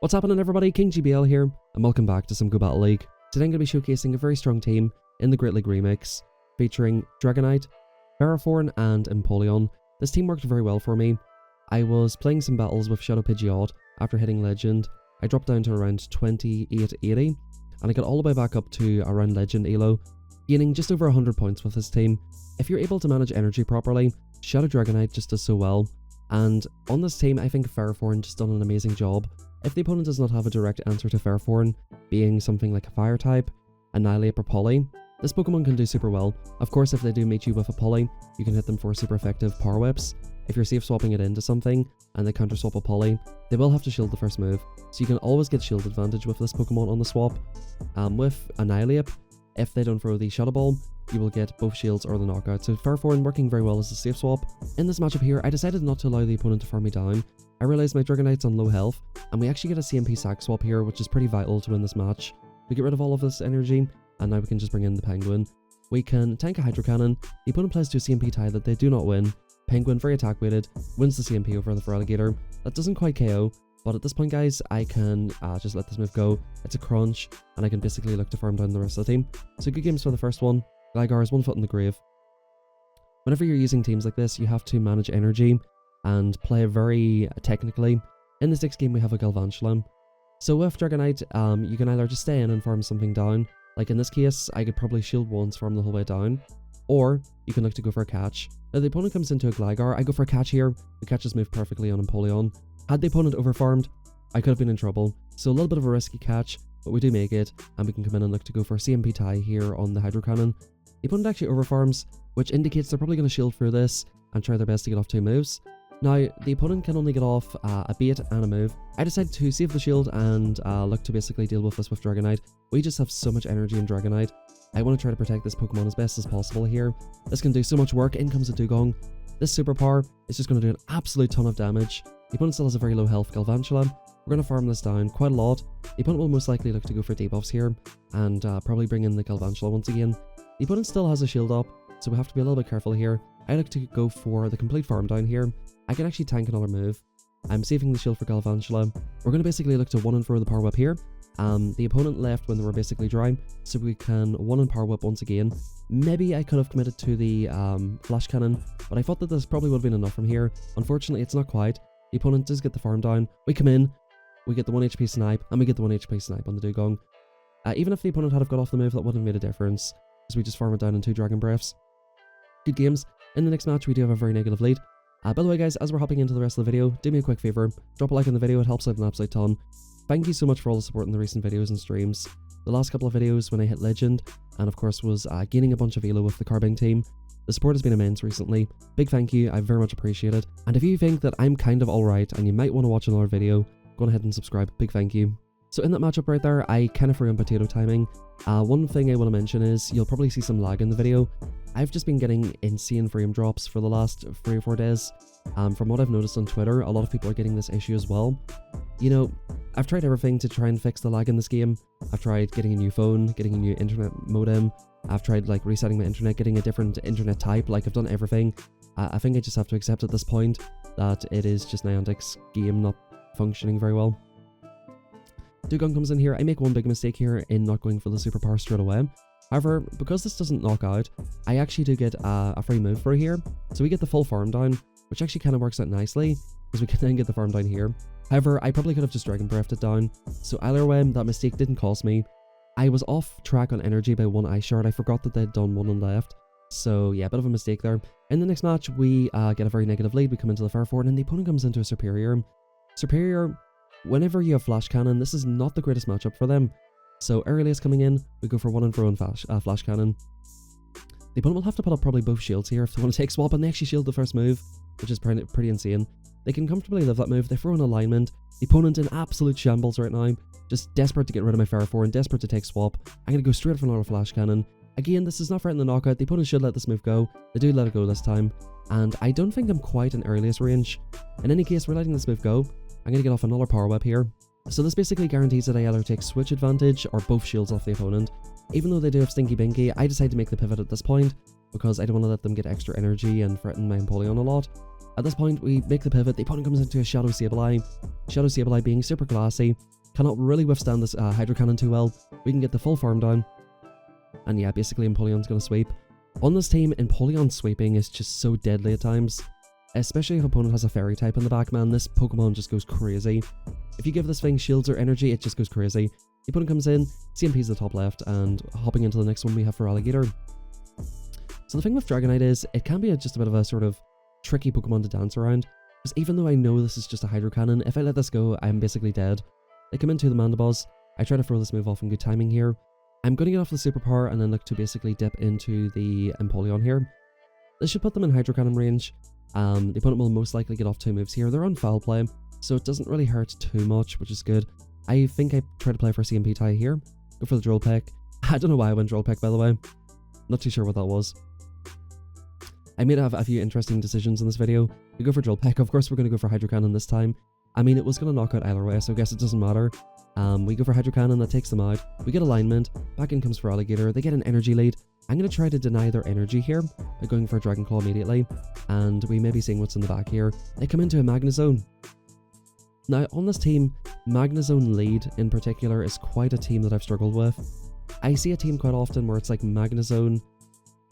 What's happening everybody, King GBL here, and welcome back to some Go Battle League. Today I'm going to be showcasing a very strong team in the Great League Remix, featuring Dragonite, Ferrothorn and Empoleon. This team worked very well for me. I was playing some battles with Shadow Pidgeot after hitting Legend. I dropped down to around 2880, and I got all the way back up to around Legend Elo, gaining just over 100 points with this team. If you're able to manage energy properly, Shadow Dragonite just does so well. And on this team, I think Ferrothorn just done an amazing job. If the opponent does not have a direct answer to Ferrothorn, being something like a Fire type, Annihilate or Poly, this Pokemon can do super well. Of course, if they do meet you with a Poly, you can hit them for super effective Power Whips. If you're safe swapping it into something, and they counter swap a Poly, they will have to shield the first move. So you can always get shield advantage with this Pokemon on the swap. With Annihilate, if they don't throw the Shadow Ball, you will get both shields or the knockout. So Ferrothorn working very well as a safe swap. In this matchup here, I decided not to allow the opponent to farm me down. I realized my Dragonite's on low health, and we actually get a CMP sack swap here, which is pretty vital to win this match. We get rid of all of this energy, and now we can just bring in the Penguin. We can tank a Hydro Cannon. The opponent plays to a CMP tie that they do not win. Penguin, very attack weighted, wins the CMP over the Feraligatr. That doesn't quite KO, but at this point guys, I can just let this move go. It's a crunch, and I can basically look to farm down the rest of the team. So good games for the first one. Gligar is 1 foot in the grave. Whenever you're using teams like this, you have to manage energy and play very technically. In this next game we have a Galvantula. So with Dragonite, you can either just stay in and farm something down. Like in this case, I could probably shield once, farm the whole way down. Or you can look to go for a catch. Now the opponent comes into a Gligar, I go for a catch here. The catches move perfectly on Empoleon. Had the opponent overfarmed, I could have been in trouble. So a little bit of a risky catch, but we do make it, and we can come in and look to go for a CMP tie here on the Hydro Cannon. The opponent actually overfarms, which indicates they're probably going to shield through this and try their best to get off 2 moves. Now, the opponent can only get off a bait and a move. I decided to save the shield and look to basically deal with this with Dragonite. We just have so much energy in Dragonite. I want to try to protect this Pokemon as best as possible here. This can do so much work. In comes a Dugong. This superpower is just going to do an absolute ton of damage. The opponent still has a very low health Galvantula. We're going to farm this down quite a lot. The opponent will most likely look to go for debuffs here and probably bring in the Galvantula once again. The opponent still has a shield up, so we have to be a little bit careful here. I look to go for the complete farm down here. I can actually tank another move. I'm saving the shield for Galvantula. We're going to basically look to 1 and 4 the Power Whip here. The opponent left when they were basically dry, so we can 1 and Power Whip once again. Maybe I could have committed to the Flash Cannon, but I thought that this probably would have been enough from here. Unfortunately, it's not quite. The opponent does get the farm down. We come in, we get the 1 HP snipe, and we get the 1 HP snipe on the Dugong. Even if the opponent had got off the move, that wouldn't have made a difference, because we just farm it down in 2 Dragon Breaths. Good games. In the next match, we do have a very negative lead. By the way guys, as we're hopping into the rest of the video, do me a quick favour, drop a like on the video, it helps out an absolute ton. Thank you so much for all the support in the recent videos and streams. The last couple of videos when I hit Legend, and of course was gaining a bunch of elo with the Carbine team, the support has been immense recently. Big thank you, I very much appreciate it. And if you think that I'm kind of alright and you might want to watch another video, go ahead and subscribe, big thank you. So in that matchup right there, I kind of forgot potato timing. One thing I want to mention is you'll probably see some lag in the video. I've just been getting insane frame drops for the last 3 or 4 days. From what I've noticed on Twitter, a lot of people are getting this issue as well. You know, I've tried everything to try and fix the lag in this game. I've tried getting a new phone, getting a new internet modem. I've tried like resetting my internet, getting a different internet type. Like I've done everything. I think I just have to accept at this point that it is just Niantic's game not functioning very well. Dugong comes in here. I make one big mistake here in not going for the superpower straight away. However, because this doesn't knock out, I actually do get a free move for here. So we get the full farm down, which actually kind of works out nicely, because we can then get the farm down here. However, I probably could have just Dragon Breathed it down. So either way, that mistake didn't cost me. I was off track on energy by 1 ice shard. I forgot that they'd done 1 on left. So yeah, a bit of a mistake there. In the next match, we get a very negative lead. We come into the Ferrothorn, and the opponent comes into a Superior. Superior, whenever you have Flash Cannon, this is not the greatest matchup for them. So earliest coming in, we go for 1 and 4 on Flash Cannon. The opponent will have to put up probably both shields here if they want to take swap, and they actually shield the first move, which is pretty insane. They can comfortably live that move. They throw an alignment. The opponent in absolute shambles right now, just desperate to get rid of my Ferrothorn, desperate to take swap. I'm going to go straight for another Flash Cannon. Again, this is not threatening the knockout. The opponent should let this move go. They do let it go this time, and I don't think I'm quite in earliest range. In any case, we're letting this move go. I'm going to get off another Power Whip here. So this basically guarantees that I either take switch advantage or both shields off the opponent. Even though they do have Stinky Binky, I decide to make the pivot at this point because I don't want to let them get extra energy and threaten my Empoleon a lot. At this point, we make the pivot. The opponent comes into a Shadow Sableye. Shadow Sableye being super classy. Cannot really withstand this Hydro Cannon too well. We can get the full farm down. And yeah, basically Empoleon's going to sweep. On this team, Empoleon sweeping is just so deadly at times. Especially if opponent has a fairy type in the back, man. This Pokemon just goes crazy. If you give this thing shields or energy, it just goes crazy. The opponent comes in, CMP's the top left, and hopping into the next one we have for Alligator. So the thing with Dragonite is, it can be just a bit of a sort of tricky Pokemon to dance around. Because even though I know this is just a Hydro Cannon, if I let this go, I'm basically dead. They come into the Mandibles. I try to throw this move off in good timing here. I'm going to get off the superpower and then look to basically dip into the Empoleon here. This should put them in Hydro Cannon range. The opponent will most likely get off 2 moves here. They're on foul play, so it doesn't really hurt too much, which is good. I think I try to play for CMP tie here. Go for the Drill Peck. I don't know why I went Drill Peck, by the way. Not too sure what that was. I made a few interesting decisions in this video. We go for Drill Peck. Of course, we're going to go for Hydro Cannon this time. I mean, it was going to knock out either way, so I guess it doesn't matter. We go for Hydro Cannon, that takes them out. We get alignment. Back in comes for Alligator. They get an energy lead. I'm going to try to deny their energy here by going for a Dragon Claw immediately. And we may be seeing what's in the back here. They come into a Magnezone. Now, on this team, Magnezone lead in particular is quite a team that I've struggled with. I see a team quite often where it's like Magnezone,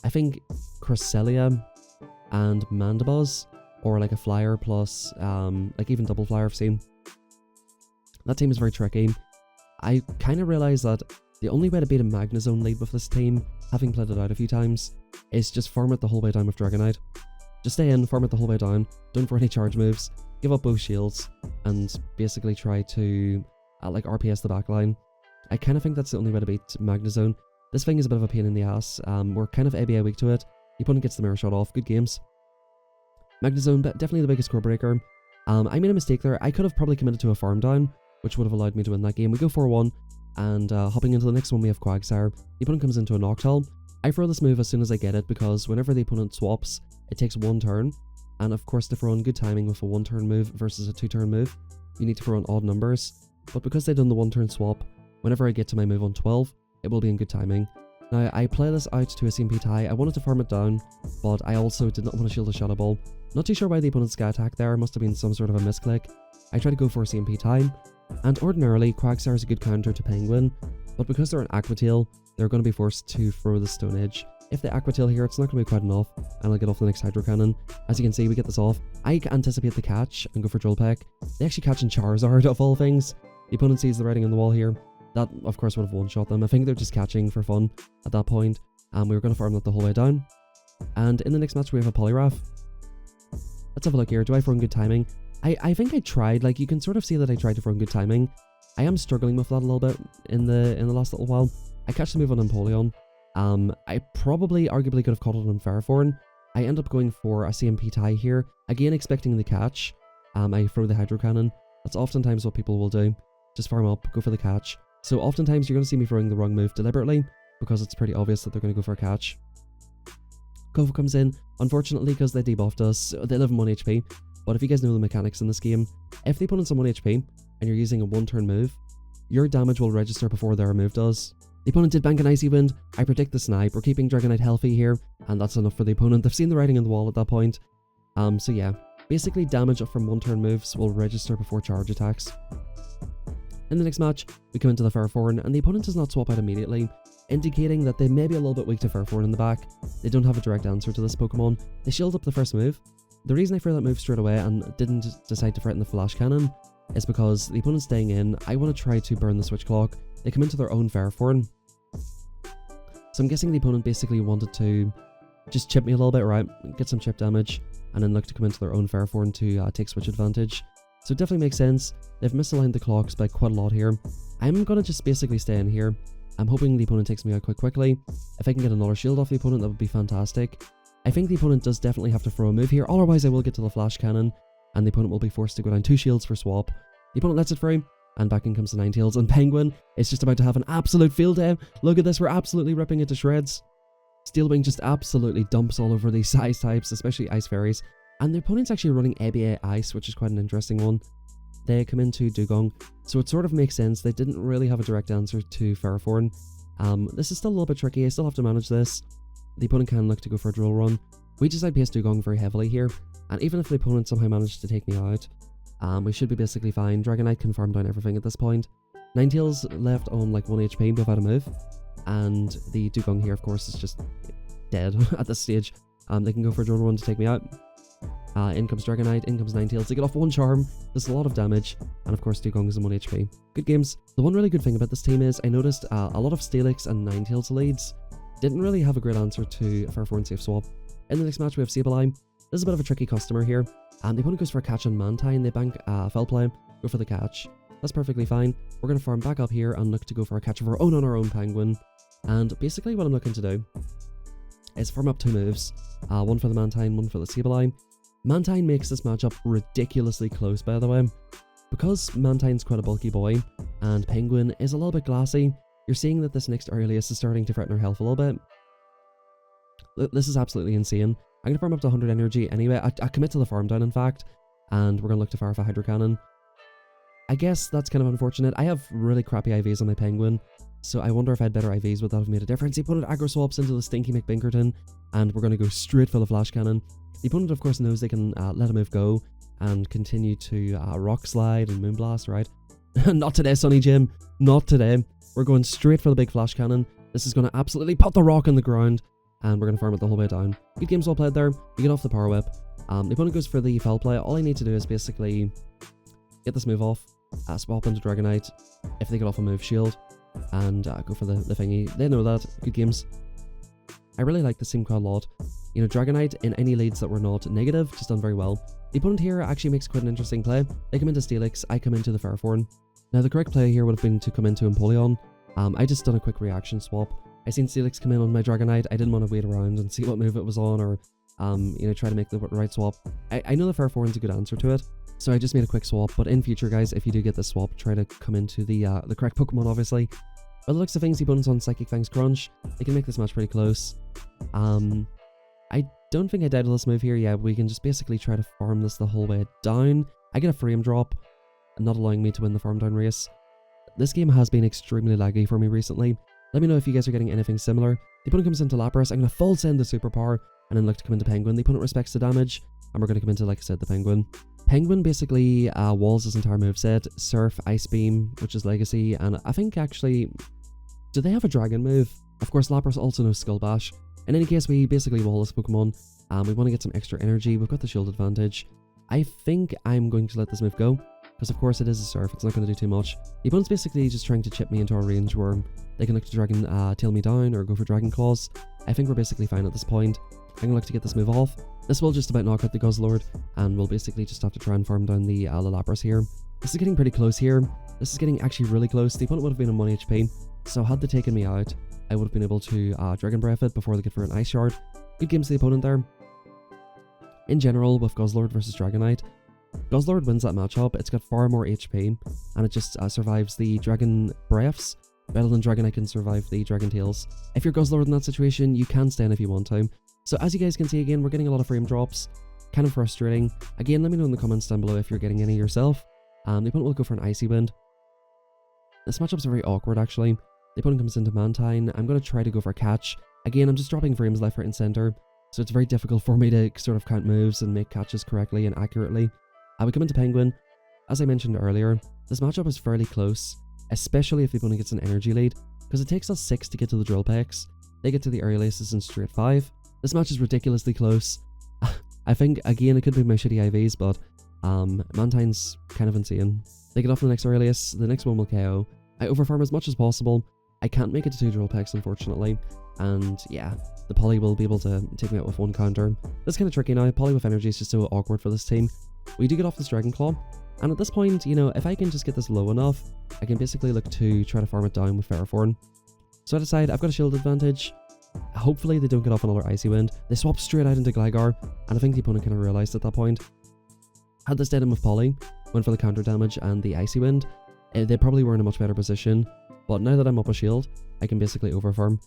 I think Cresselia, and Mandibles, or like a Flyer plus, like even Double Flyer I've seen. That team is very tricky. I kind of realised that the only way to beat a Magnezone lead with this team, having played it out a few times, is just farm it the whole way down with Dragonite. Just stay in, farm it the whole way down, don't for any charge moves, give up both shields, and basically try to like RPS the backline. I kind of think that's the only way to beat Magnezone. This thing is a bit of a pain in the ass. We're kind of ABA weak to it. The opponent gets the mirror shot off. Good games. Magnezone, definitely the biggest core breaker. I made a mistake there. I could have probably committed to a farm down, which would have allowed me to win that game. We go 4-1, and hopping into the next one we have Quagsire. The opponent comes into a Noctowl. I throw this move as soon as I get it, because whenever the opponent swaps, it takes 1 turn. And of course, to throw in good timing with a 1-turn move versus a 2-turn move, you need to throw in odd numbers. But because they've done the 1-turn swap, whenever I get to my move on 12, it will be in good timing. Now, I play this out to a CMP tie. I wanted to farm it down, but I also did not want to shield a Shadow Ball. Not too sure why the opponent's Sky Attack there. Must have been some sort of a misclick. I try to go for a CMP tie, and ordinarily, Quagsire is a good counter to Penguin, but because they're an Aqua Tail, they're going to be forced to throw the Stone Edge. If they Aqua Tail here, it's not going to be quite enough, and I'll get off the next Hydro Cannon. As you can see, we get this off. I anticipate the catch and go for Drill Peck. They actually catch in Charizard, of all things. The opponent sees the writing on the wall here. That, of course, would have one-shot them. I think they're just catching for fun at that point, and we were going to farm that the whole way down. And in the next match, we have a Poliwrath. Let's have a look here. Do I throw in good timing? I think I tried. Like, you can sort of see that I tried to throw in good timing. I am struggling with that a little bit in the last little while. I catch the move on Empoleon. I probably, arguably, could have caught it on Ferrothorn. I end up going for a CMP tie here. Again, expecting the catch. I throw the Hydro Cannon. That's oftentimes what people will do. Just farm up, go for the catch. So oftentimes you're going to see me throwing the wrong move deliberately, because it's pretty obvious that they're going to go for a catch. Kova comes in, unfortunately, because they debuffed us, so they live on 1 HP. But if you guys know the mechanics in this game, if the opponent's on 1 HP, and you're using a 1-turn move, your damage will register before their move does. The opponent did bank an Icy Wind. I predict the snipe. We're keeping Dragonite healthy here, and that's enough for the opponent. They've seen the writing on the wall at that point. So yeah, basically damage from 1-turn moves will register before charge attacks. In the next match, we come into the Ferrothorn, and the opponent does not swap out immediately, indicating that they may be a little bit weak to Ferrothorn in the back. They don't have a direct answer to this Pokemon. They shield up the first move. The reason I threw that move straight away and didn't decide to threaten the Flash Cannon is because the opponent's staying in. I want to try to burn the Switch Clock. They come into their own Ferrothorn. So I'm guessing the opponent basically wanted to just chip me a little bit, right? Get some chip damage, and then look to come into their own Ferrothorn to take Switch advantage. So it definitely makes sense. They've misaligned the clocks by quite a lot here. I'm going to just basically stay in here. I'm hoping the opponent takes me out quite quickly. If I can get another shield off the opponent, that would be fantastic. I think the opponent does definitely have to throw a move here, otherwise I will get to the Flash Cannon, and the opponent will be forced to go down 2 shields for swap. The opponent lets it free, and back in comes the Ninetales, and Penguin is just about to have an absolute field day. Look at this, we're absolutely ripping it to shreds. Steelwing just absolutely dumps all over these ice types, especially Ice Fairies. And the opponent's actually running ABA Ice, which is quite an interesting one. They come into Dugong, so it sort of makes sense. They didn't really have a direct answer to Ferrothorn. This is still a little bit tricky. I still have to manage this. The opponent can look to go for a drill run. We just outpace Dugong very heavily here. And even if the opponent somehow managed to take me out, we should be basically fine. Dragonite can farm down everything at this point. Ninetales left on like 1 HP without a move. And the Dugong here, of course, is just dead at this stage. They can go for a drone one to take me out. In comes Dragonite, in comes Ninetales. They get off 1 charm, does a lot of damage, and of course Dugong is on 1 HP. Good games. The one really good thing about this team is I noticed a lot of Steelix and Ninetales leads didn't really have a great answer to Farfor and Safe Swap. In the next match we have Sableye. This is a bit of a tricky customer here. The opponent goes for a catch on Mantine, they bank Fell Play, go for the catch. That's perfectly fine. We're going to farm back up here and look to go for a catch of our own on our own Penguin. And basically what I'm looking to do is farm up 2 moves. One for the Mantine, one for the Sableye. Mantine makes this matchup ridiculously close, by the way. Because Mantine's quite a bulky boy, and Penguin is a little bit glassy, you're seeing that this next Aurelius is starting to threaten our health a little bit. This is absolutely insane. I'm going to farm up to 100 energy anyway. I commit to the farm down, in fact, and we're going to look to fire off a Hydro Cannon. I guess that's kind of unfortunate. I have really crappy IVs on my Penguin, so I wonder if I had better IVs, would that have made a difference? The opponent aggro swaps into the Stinky McBinkerton, and we're going to go straight for the Flash Cannon. The opponent, of course, knows they can let a move go and continue to Rock Slide and Moonblast, right? Not today, Sonny Jim. Not today. We're going straight for the big Flash Cannon. This is going to absolutely put the rock in the ground, and we're going to farm it the whole way down. Good games well played there. We get off the Power Whip. The opponent goes for the Fell Play. All I need to do is basically get this move off, swap into Dragonite, if they get off a move, shield, and go for the thingy. They know that. Good games. I really like this team quite a lot. You know, Dragonite in any leads that were not negative, just done very well. The opponent here actually makes quite an interesting play. They come into Steelix, I come into the Farforn. Now the correct play here would have been to come into Empoleon. I just done a quick reaction swap. I seen Steelix come in on my Dragonite. I didn't want to wait around and see what move it was on, or you know, try to make the right swap. I know the Farforn's a good answer to it, so I just made a quick swap. But in future, guys, if you do get this swap, try to come into the correct Pokemon, obviously. By the looks of things, the opponent's on Psychic Fangs Crunch. They can make this match pretty close. I don't think I died with this move here. Yeah, we can just basically try to farm this the whole way down. I get a frame drop, not allowing me to win the farm down race. This game has been extremely laggy for me recently. Let me know if you guys are getting anything similar. The opponent comes into Lapras. I'm going to full send the superpower and then look to come into Penguin. The opponent respects the damage, and we're going to come into, like I said, the Penguin. Penguin basically walls his entire moveset. Surf, Ice Beam, which is Legacy, and I think actually, do they have a Dragon move? Of course, Lapras also knows Skull Bash. In any case, we basically wall this Pokemon. We want to get some extra energy. We've got the shield advantage. I think I'm going to let this move go, because of course it is a Surf. It's not going to do too much. The opponent's basically just trying to chip me into a range where they can look to Dragon Tail me down or go for Dragon Claws. I think we're basically fine at this point. I'm going to look to get this move off. This will just about knock out the Guzzlord, and we'll basically just have to try and farm down the Lapras here. This is getting pretty close here. This is getting actually really close. The opponent would have been on 1 HP, so had they taken me out, I would have been able to Dragon Breath it before they get for an Ice Shard. Good games to the opponent there. In general, with Guzzlord versus Dragonite, Guzzlord wins that matchup. It's got far more HP, and it just survives the Dragon Breaths better than Dragonite can survive the Dragon Tails. If you're Guzzlord in that situation, you can stand if you want to. So as you guys can see, again, we're getting a lot of frame drops. Kind of frustrating. Again, let me know in the comments down below if you're getting any yourself. The opponent will go for an Icy Wind. This matchup's very awkward, actually. The opponent comes into Mantine. I'm going to try to go for a catch. Again, I'm just dropping frames left, right, and center, so it's very difficult for me to sort of count moves and make catches correctly and accurately. We come into Penguin. As I mentioned earlier, this matchup is fairly close, especially if the opponent gets an energy lead, because it takes us 6 to get to the Drill Pecks. They get to the Aureliuses in straight 5. This match is ridiculously close. I think, again, it could be my shitty IVs, but Mantine's kind of insane. They get off the next Aurelius, the next one will KO. I overfarm as much as possible. I can't make it to 2 Drill Pecks, unfortunately, and yeah, the Poly will be able to take me out with 1 counter. That's kind of tricky now. Poly with energy is just so awkward for this team. We do get off this Dragon Claw, and at this point, you know, if I can just get this low enough, I can basically look to try to farm it down with Ferrothorn. So I decide I've got a shield advantage. Hopefully they don't get off another Icy Wind. They swap straight out into Gligar, and I think the opponent kind of realised at that point. Had this dead him with Poly, went for the counter damage and the Icy Wind, they probably were in a much better position. But now that I'm up a shield, I can basically overfarm.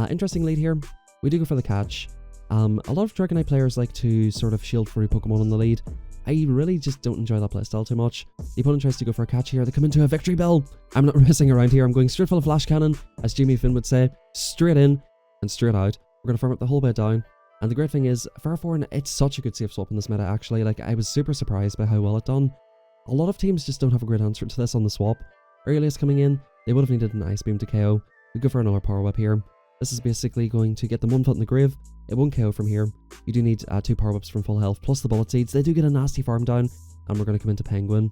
Interesting lead here. We do go for the catch. A lot of Dragonite players like to sort of shield free Pokemon on the lead. I really just don't enjoy that playstyle too much. The opponent tries to go for a catch here. They come into a Victory Bell. I'm not messing around here. I'm going straight for the Flash Cannon, as Jimmy Finn would say. Straight in and straight out. We're going to farm it the whole way down. And the great thing is, Ferrothorn, it's such a good safe swap in this meta actually. Like, I was super surprised by how well it done. A lot of teams just don't have a great answer to this on the swap. Aurelius coming in, they would have needed an Ice Beam to KO. We go for another Power Whip here. This is basically going to get them 1 foot in the grave. It won't KO from here. You do need 2 Power Whips from full health, plus the Bullet Seeds. They do get a nasty farm down, and we're going to come into Penguin.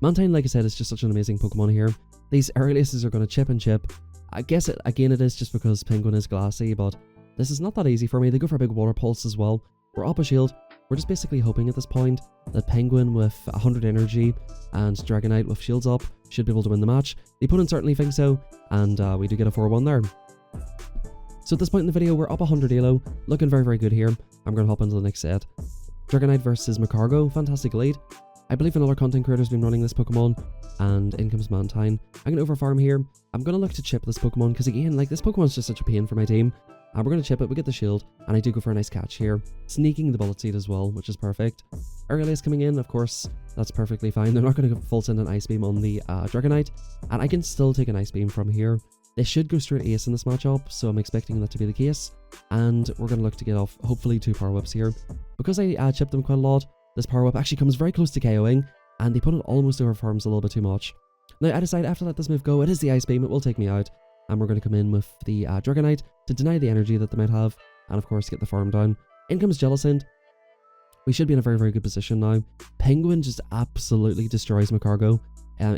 Mantine, like I said, is just such an amazing Pokemon here. These Aureliuses are going to chip and chip. I guess it is just because Penguin is glassy, but this is not that easy for me. They go for a big Water Pulse as well. We're up a shield. We're just basically hoping at this point that Penguin with 100 energy and Dragonite with shields up should be able to win the match. The opponent certainly thinks so, and we do get a 4-1 there. So at this point in the video, we're up 100 elo, looking very, very good here. I'm going to hop into the next set. Dragonite versus Magcargo, fantastic lead. I believe another content creator has been running this Pokemon, and in comes Mantine. I'm going to overfarm here. I'm going to look to chip this Pokemon, because again, like, this Pokemon's just such a pain for my team. And we're going to chip it, we get the shield, and I do go for a nice catch here. Sneaking the Bullet Seed as well, which is perfect. Aurelius coming in, of course, that's perfectly fine. They're not going to full send an Ice Beam on the Dragonite, and I can still take an Ice Beam from here. They should go straight ace in this matchup, so I'm expecting that to be the case. And we're going to look to get off, hopefully, 2 Power Whips here. Because I chipped them quite a lot, this Power Whip actually comes very close to KOing, and the opponent almost overfarms a little bit too much. Now, I decide after let this move go, it is the Ice Beam, it will take me out. And we're going to come in with the Dragonite to deny the energy that they might have, and of course get the farm down. In comes Jellicent. We should be in a very, very good position now. Penguin just absolutely destroys Magcargo.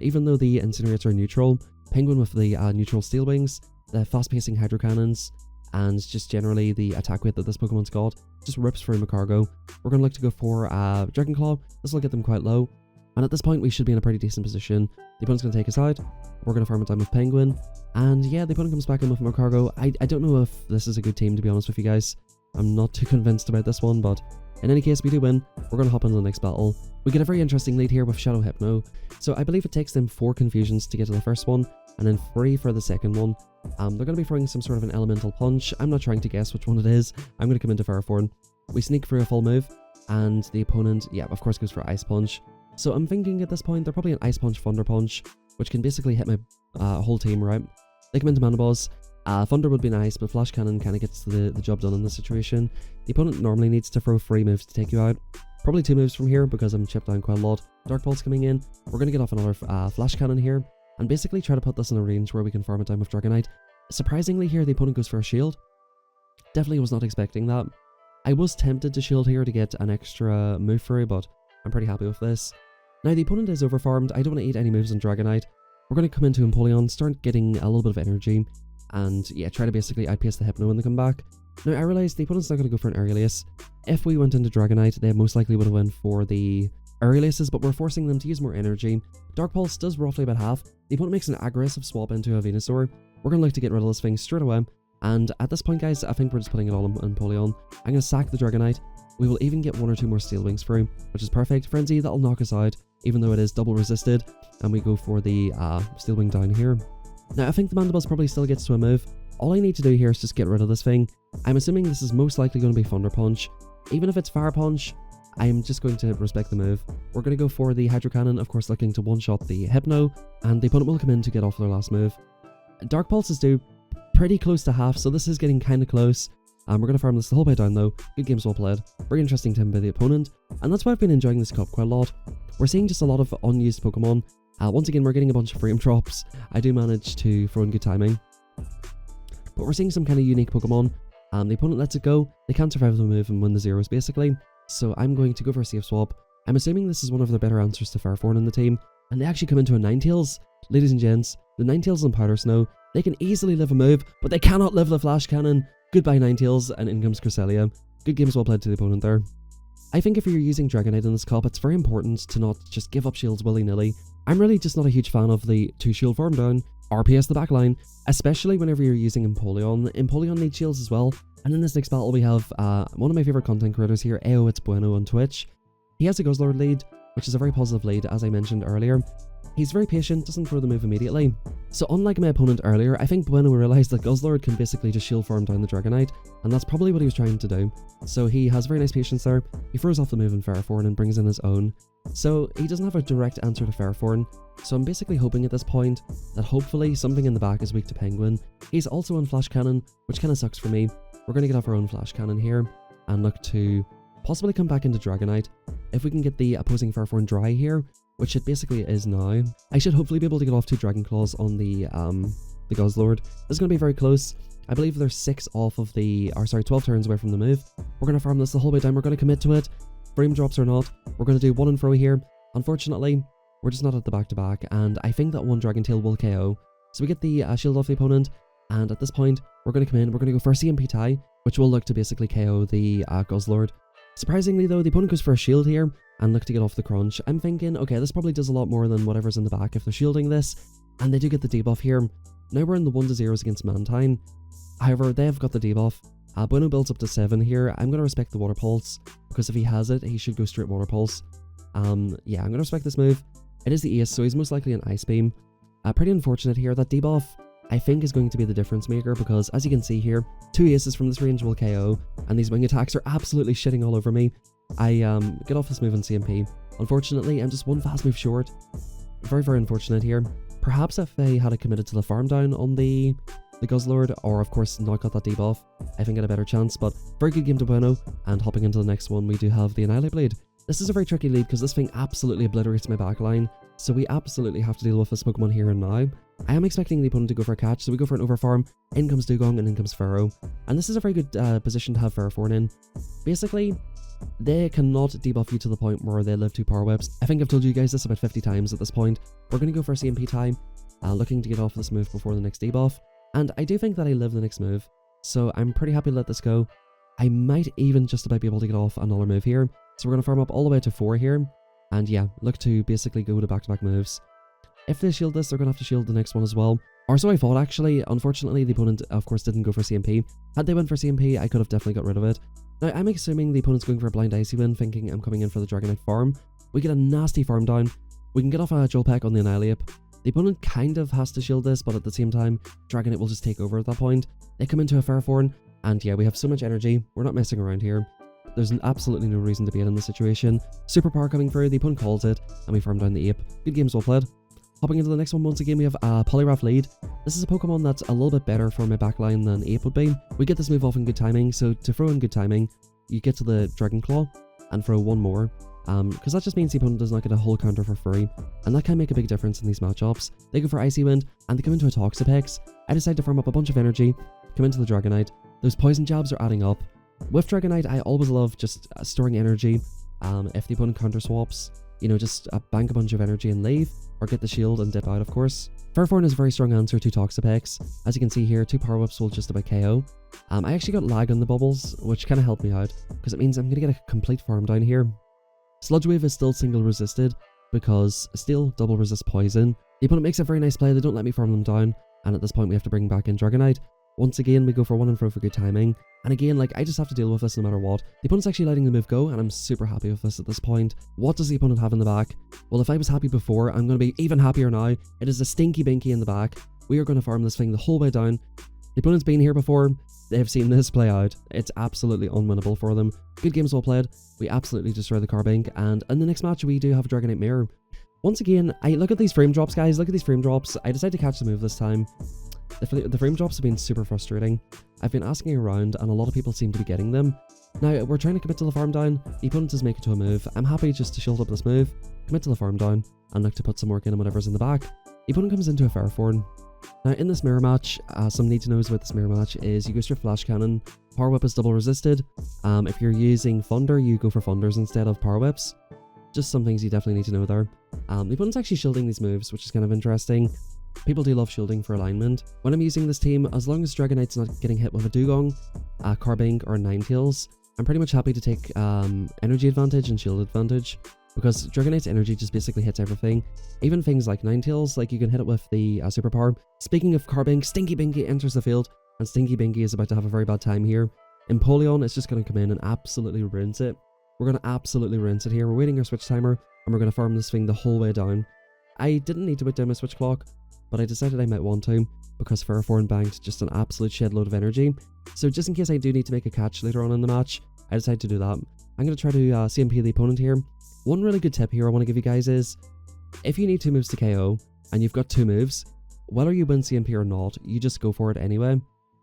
Even though the Incinerates are neutral, Penguin with the neutral Steel Wings, the fast-pacing Hydro Cannons, and just generally the attack weight that this Pokemon's got, just rips through Magcargo. We're going to look to go for Dragon Claw. This will get them quite low. And at this point, we should be in a pretty decent position. The opponent's going to take us out. We're going to farm it down with Penguin. And yeah, the opponent comes back in with Magcargo. I don't know if this is a good team, to be honest with you guys. I'm not too convinced about this one, but in any case, we do win. We're going to hop into the next battle. We get a very interesting lead here with Shadow Hypno. So I believe it takes them 4 confusions to get to the first one, and then 3 for the second one. They're going to be throwing some sort of an elemental punch. I'm not trying to guess which one it is. I'm going to come into Ferrothorn. We sneak through a full move, and the opponent, yeah, of course, goes for Ice Punch. So I'm thinking at this point, they're probably an Ice Punch, Thunder Punch, which can basically hit my whole team, right? They come into Mana Balls. Thunder would be nice, but Flash Cannon kind of gets the job done in this situation. The opponent normally needs to throw 3 moves to take you out. Probably 2 moves from here, because I'm chipped down quite a lot. Dark Pulse coming in. We're going to get off another Flash Cannon here, and basically try to put this in a range where we can farm it down with Dragonite. Surprisingly here, the opponent goes for a shield. Definitely was not expecting that. I was tempted to shield here to get an extra move through, but I'm pretty happy with this. Now, the opponent is overfarmed. I don't want to eat any moves on Dragonite. We're going to come into Empoleon, start getting a little bit of energy, and yeah, try to basically outpace the Hypno when they come back. Now, I realize the opponent's not going to go for an Aurelius. If we went into Dragonite, they most likely would have went for the Aureliuses, but we're forcing them to use more energy. Dark Pulse does roughly about half. The opponent makes an aggressive swap into a Venusaur. We're going to look to get rid of this thing straight away. And at this point, guys, I think we're just putting it all on Empoleon. I'm going to sack the Dragonite. We will even get 1 or 2 more Steel Wings through, which is perfect. Frenzy, that'll knock us out, even though it is double resisted. And we go for the Steel Wing down here. Now, I think the Mandibles probably still gets to a move. All I need to do here is just get rid of this thing. I'm assuming this is most likely going to be Thunder Punch. Even if it's Fire Punch, I'm just going to respect the move. We're going to go for the Hydro Cannon, of course looking to one-shot the Hypno, and the opponent will come in to get off their last move. Dark Pulses do pretty close to half, so this is getting kind of close. We're going to farm this the whole way down though. Good games well played. Very interesting time by the opponent, and that's why I've been enjoying this cup quite a lot. We're seeing just a lot of unused Pokemon. Once again, we're getting a bunch of frame drops. I do manage to throw in good timing. But we're seeing some kind of unique Pokemon. The opponent lets it go. They can't survive the move and win the zeros basically. So I'm going to go for a safe swap. I'm assuming this is one of their better answers to Ferrothorn in the team. And they actually come into a Ninetales. Ladies and gents, the Ninetales and Powder Snow, they can easily live a move, but they cannot live the Flash Cannon. Goodbye Ninetales, and in comes Cresselia. Good games well played to the opponent there. I think if you're using Dragonite in this cup, it's very important to not just give up shields willy-nilly. I'm really just not a huge fan of the 2 shield farm down, RPS the backline, especially whenever you're using Empoleon. Empoleon needs shields as well. And in this next battle, we have one of my favorite content creators here, Ao It's Bueno on Twitch. He has a Guzzlord lead, which is a very positive lead, as I mentioned earlier. He's very patient, doesn't throw the move immediately. So unlike my opponent earlier, I think Bueno realized that Guzzlord can basically just shield farm down the Dragonite, and that's probably what he was trying to do. So he has very nice patience there. He throws off the move in Ferrothorn and brings in his own. So he doesn't have a direct answer to Ferrothorn. So I'm basically hoping at this point that hopefully something in the back is weak to Penguin. He's also on Flash Cannon, which kind of sucks for me. we're going to get off our own flash cannon here and look to possibly come back into Dragonite. If we can get the opposing Farforn dry here, which it basically is now, I should hopefully be able to get off 2 Dragon Claws on the Guzzlord. This is going to be very close. I believe there's 6 off of the, or sorry, 12 turns away from the move. We're going to farm this the whole way down. We're going to commit to it. Frame drops or not, we're going to do 1 and fro here. Unfortunately, we're just not at the back-to-back, and I think that 1 Dragon Tail will KO. So we get the shield off the opponent, and at this point, we're going to come in, we're going to go for a CMP tie, which will look to basically KO the Guzzlord. Surprisingly though, the opponent goes for a shield here, and look to get off the crunch. I'm thinking, okay, this probably does a lot more than whatever's in the back if they're shielding this, and they do get the debuff here. Now we're in the 1-0s against Mantine. However, they've got the debuff. Bueno builds up to 7 here. I'm going to respect the Water Pulse, because if he has it, he should go straight Water Pulse. Yeah, I'm going to respect this move. It is the ace, so he's most likely an Ice Beam. Pretty unfortunate here. That debuff, I think, is going to be the difference maker, because as you can see here, 2 aces from this range will KO, and these wing attacks are absolutely shitting all over me. I get off this move on CMP. Unfortunately, I'm just 1 fast move short. Very, very unfortunate here. Perhaps if they had committed to the farm down on the Guzzlord, or of course not got that debuff, I think I had a better chance. But very good game to Bueno, and hopping into the next one, we do have the Annihilate Blade. This is a very tricky lead because this thing absolutely obliterates my backline, so we absolutely have to deal with this Pokemon here and now. I am expecting the opponent to go for a catch, so we go for an overfarm. In comes Dugong and in comes Pharaoh, and this is a very good position to have Farforn in. Basically, they cannot debuff you to the point where they live 2 Power Whips. I think I've told you guys this about 50 times at this point. We're going to go for a CMP time, looking to get off this move before the next debuff, and I do think that I live the next move, so I'm pretty happy to let this go. I might even just about be able to get off another move here, so we're going to farm up all the way to 4 here, and yeah, look to basically go to back-to-back moves. If they shield this, they're going to have to shield the next one as well. Or so I thought, actually. Unfortunately, the opponent, of course, didn't go for CMP. Had they went for CMP, I could have definitely got rid of it. Now, I'm assuming the opponent's going for a blind Icy Wind, thinking I'm coming in for the Dragonite farm. We get a nasty farm down. We can get off a Joel Peck on the Annihilate. The opponent kind of has to shield this, but at the same time, Dragonite will just take over at that point. They come into a Farforn, and yeah, we have so much energy. We're not messing around here. There's absolutely no reason to be in this situation. Superpower coming through, the opponent calls it, and we farm down the Ape. Good games well played. Hopping into the next one, once again, we have Poliwrath Lead. This is a Pokemon that's a little bit better for my backline than Ape would be. We get this move off in good timing, so to throw in good timing, you get to the Dragon Claw and throw 1 more. Because that just means the opponent does not get a whole counter for free, and that can make a big difference in these matchups. They go for Icy Wind, and they come into a Toxapex. I decide to farm up a bunch of energy, come into the Dragonite. Those poison jabs are adding up. With Dragonite, I always love just storing energy. If the opponent counter swaps, you know, just bank a bunch of energy and leave, or get the shield and dip out, of course. Farforn is a very strong answer to Toxapex. As you can see here, 2 Power Whips will just about KO. I actually got lag on the bubbles, which kind of helped me out, because it means I'm going to get a complete farm down here. Sludge Wave is still single resisted, because Steel double resist poison. The opponent makes a very nice play, they don't let me farm them down, and at this point we have to bring back in Dragonite. Once again, we go for 1 and fro for good timing. And again, like, I just have to deal with this no matter what. The opponent's actually letting the move go, and I'm super happy with this at this point. What does the opponent have in the back? Well, if I was happy before, I'm going to be even happier now. It is a Stinky Binky in the back. We are going to farm this thing the whole way down. The opponent's been here before. They have seen this play out. It's absolutely unwinnable for them. Good games well played. We absolutely destroy the Carbink, and in the next match, we do have a Dragonite Mirror. Once again, I look at these frame drops, guys. Look at these frame drops. I decided to catch the move this time. The frame drops have been super frustrating. I've been asking around, and a lot of people seem to be getting them. Now, we're trying to commit to the farm down. The opponent is making to a move. I'm happy just to shield up this move, commit to the farm down, and look to put some work in on whatever's in the back. The opponent comes into a Farforn. Now, in this mirror match, some need to knows about this mirror match is you go straight Flash Cannon. Power Whip is double resisted. If you're using Thunder, you go for Thunders instead of Power Whips. Just some things you definitely need to know there. The opponent's actually shielding these moves, which is kind of interesting. People do love shielding for alignment. When I'm using this team, as long as Dragonite's not getting hit with a Dugong, a Carbink, or a Ninetales, I'm pretty much happy to take energy advantage and shield advantage, because Dragonite's energy just basically hits everything. Even things like Ninetales, like you can hit it with the superpower. Speaking of Carbink, Stinky Binky enters the field, and Stinky Binky is about to have a very bad time here. Empoleon is just going to come in and absolutely rinse it. We're going to absolutely rinse it here. We're waiting our switch timer, and we're going to farm this thing the whole way down. I didn't need to put down my switch clock, but I decided I might want to, because Farforn banked just an absolute shed load of energy. So just in case I do need to make a catch later on in the match, I decided to do that. I'm going to try to CMP the opponent here. One really good tip here I want to give you guys is, if you need 2 moves to KO, and you've got 2 moves, whether you win CMP or not, you just go for it anyway.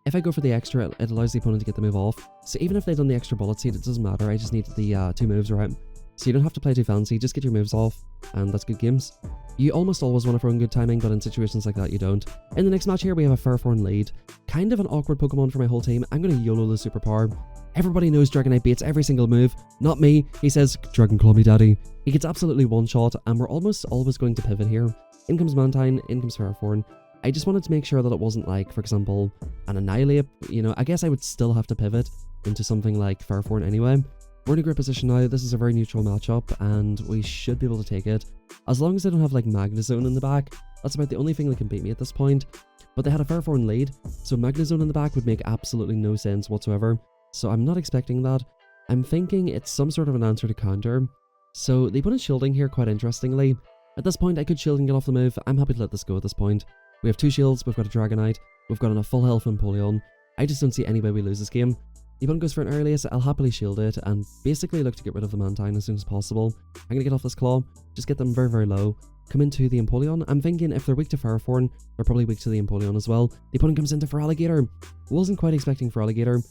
if I go for the extra, it allows the opponent to get the move off. So even if they've done the extra bullet seed, it doesn't matter. I just need the 2 moves right. So you don't have to play too fancy, just get your moves off, and that's good games. You almost always want to throw in good timing, but in situations like that, you don't. In the next match here, we have a Ferrothorn lead. Kind of an awkward Pokemon for my whole team. I'm going to YOLO the superpower. Everybody knows Dragonite beats every single move. Not me. He says, Dragon Claw me daddy. He gets absolutely one-shot, and we're almost always going to pivot here. In comes Mantine, in comes Ferrothorn. I just wanted to make sure that it wasn't like, for example, an Annihilate. You know, I guess I would still have to pivot into something like Ferrothorn anyway. We're in a great position now. This is a very neutral matchup, and we should be able to take it. As long as they don't have like Magnezone in the back, that's about the only thing that can beat me at this point. But they had a Ferrothorn lead, so Magnezone in the back would make absolutely no sense whatsoever. So I'm not expecting that. I'm thinking it's some sort of an answer to counter. So they put in shielding here quite interestingly. At this point, I could shield and get off the move. I'm happy to let this go at this point. We have 2 shields, we've got a Dragonite, we've got enough full health and Empoleon. I just don't see any way we lose this game. The opponent goes for an earliest, I'll happily shield it, and basically look to get rid of the Mantine as soon as possible. I'm going to get off this Claw, just get them very, very low. Come into the Empoleon. I'm thinking if they're weak to Ferrothorn, they're probably weak to the Empoleon as well. The opponent comes into Feraligatr. Wasn't quite expecting Feraligatr.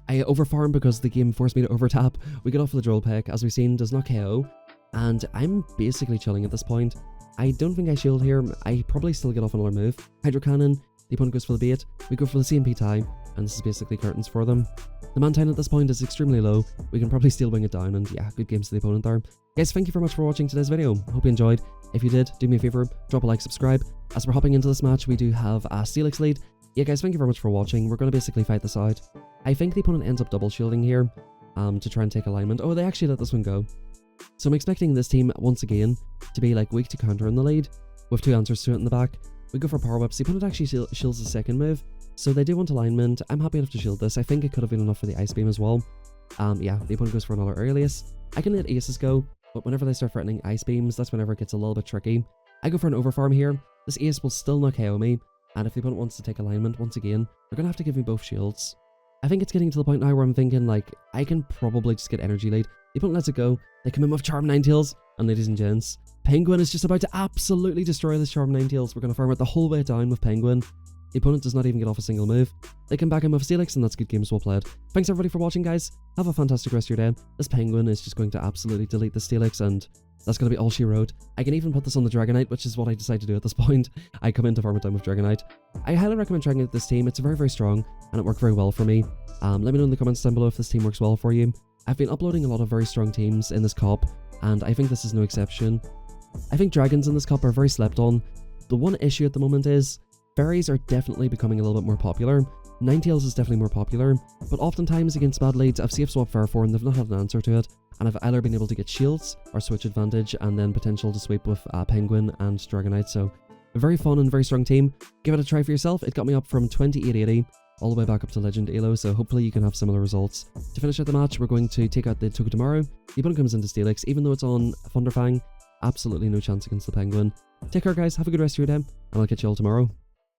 I overfarmed because the game forced me to overtap. We get off the Drill Peck, as we've seen, does not KO. And I'm basically chilling at this point. I don't think I shield here. I probably still get off another move. Hydro Cannon. The opponent goes for the bait. We go for the CMP tie. And this is basically curtains for them. The Mantine at this point is extremely low. We can probably still wing it down, and yeah, good games to the opponent there. Guys, thank you very much for watching today's video. Hope you enjoyed. If you did, do me a favor, drop a like, subscribe. As we're hopping into this match, we do have a Steelix lead. Yeah, guys, thank you very much for watching. We're going to basically fight this out. I think the opponent ends up double shielding here to try and take alignment. Oh, they actually let this one go. So I'm expecting this team, once again, to be like weak to counter in the lead, with 2 answers to it in the back. We go for Power Whips. The opponent actually shields the second move, so they do want alignment. I'm happy enough to shield this. I think it could have been enough for the Ice Beam as well. Yeah, the opponent goes for another earliest. I can let aces go, but whenever they start threatening Ice Beams, that's whenever it gets a little bit tricky. I go for an Overfarm here. This ace will still not KO me, and if the opponent wants to take alignment, once again, they're going to have to give me both shields. I think it's getting to the point now where I'm thinking, like, I can probably just get energy lead. The opponent lets it go. They come in with Charm Ninetales, and ladies and gents, Penguin is just about to absolutely destroy this Charm Ninetales. We're going to farm it the whole way down with Penguin. The opponent does not even get off a single move. They come back in with Steelix, and that's good games well played. Thanks everybody for watching, guys. Have a fantastic rest of your day. This Penguin is just going to absolutely delete the Steelix, and that's going to be all she wrote. I can even put this on the Dragonite, which is what I decided to do at this point. I come into farm it down with Dragonite. I highly recommend trying out this team. It's very, very strong, and it worked very well for me. Let me know in the comments down below if this team works well for you. I've been uploading a lot of very strong teams in this cup, and I think this is no exception. I think dragons in this cup are very slept on. The one issue at the moment is fairies are definitely becoming a little bit more popular. Ninetales is definitely more popular, but oftentimes against bad leads, I've safe swapped Ferrothorn and they've not had an answer to it, and I've either been able to get shields or switch advantage and then potential to sweep with Penguin and Dragonite. So a very fun and very strong team. Give it a try for yourself. It got me up from 2880 all the way back up to Legend Elo, so hopefully you can have similar results. To finish out the match, we're going to take out the Togedemaru. The opponent comes into Steelix, even though it's on Thunderfang. Absolutely no chance against the Penguin. Take care, guys. Have a good rest of your day, and I'll catch you all tomorrow.